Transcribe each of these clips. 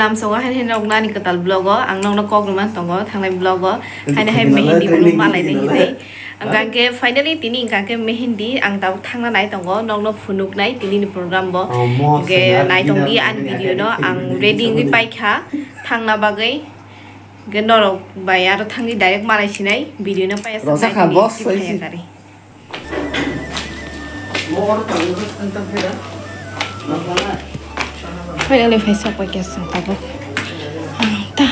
lam so hai hen rong na ni katal blog ang nong na kok man tongo thang lai blog hai na hai mehendi blog ma lai nei dei ang ke finally tini ang ke mehendi ang tau thang na nai tongo nong no phunuk nai tini ni program bo ke nai tong di an video no ang ready ngi pai kha thang na bagai ke no bai aro thang ni direct ma lai sinai video na pai sa kha boss kari more tang fera finally face up pakai sangkabo ta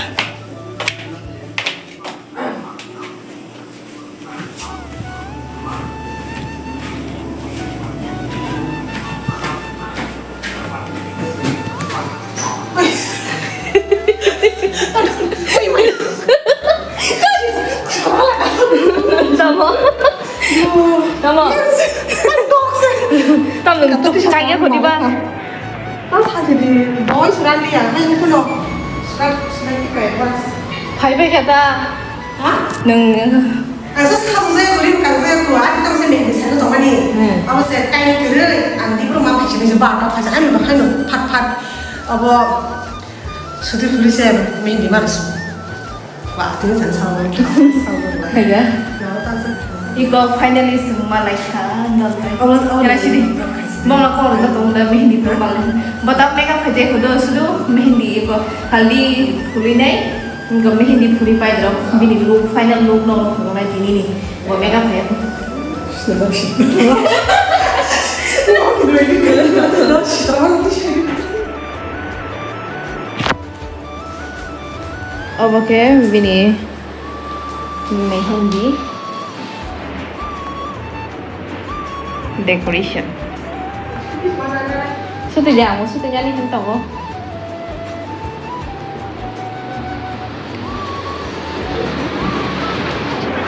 Tama untuk kaya kau di bawah. Apa jadi boy sudah lihat, hanya pun sudah dikai mas. Hai baik kata. Hah? Neng. Asal kamu saya boleh bukan saya keluar, kita mesti mesti saya tu mana? Aku saya kain kiri, andi pun mampu sini sebab apa saja kan bahkan pat apa sudah boleh saya main di mana su. Wah, tu saya salah lagi. Ya. Iko finally semua like Kira sini, mau nak call atau udah mehendi formal. Bapak mereka kerja kudo sudah mehendi iko haldi kulinai, enggak mehendi puri pai drop, bini look final look nong nong ini nih, buat mereka kayak. Sudah sih. Oh oke, bini mehendi. Decoration. Sudah jamu, sudah jadi hentak kok.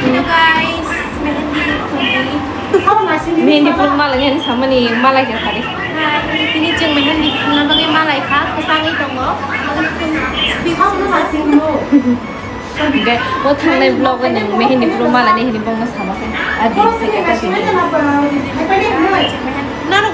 Hello guys, mehendi pun malanya di sama nih, malai ya tadi. Ini ceng mehendi pun bagai malai kah? Kesangi tunggu. Oke, mau thang vlog kan yang mehendi pun malah nih hindi pun mas sama kan. Adik saya kasih. Nara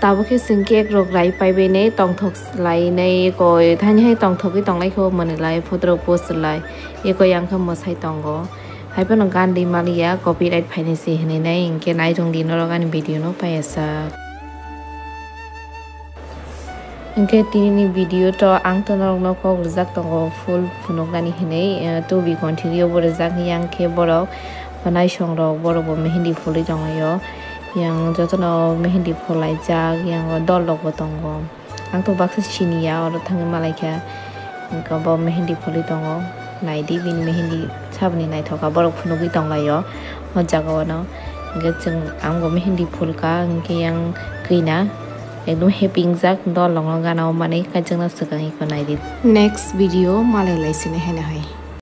tao cái sinh kẹt rồi lại phải về này tòng thuộc lại này coi thay hay tòng thuộc cái tòng lại không mình lại photo post lại ये coi yang không mà sai tòng có hay bên ông gan đi Malaysia copyright phải này gì này cái này trong đi nó gan video nó phải sa cái tin video to ang to nó có result tòng full phun gan này to be continue với result yang cái boro panai song rồi boro mình hindi full trong rồi yang joto no mehendi pholai jak yang dol log tongo ang to bakse chini ya or thang malaika ka bo mehendi pholi tongo nai di bin mehendi sabni nai thoka borok phunugi tonglayo ho jago no ge chung ang go mehendi phulka ke yang kina ekdom happy jak dol long long ga naw mane ka chung na sakangi ko nai di next video malai laisine hena hai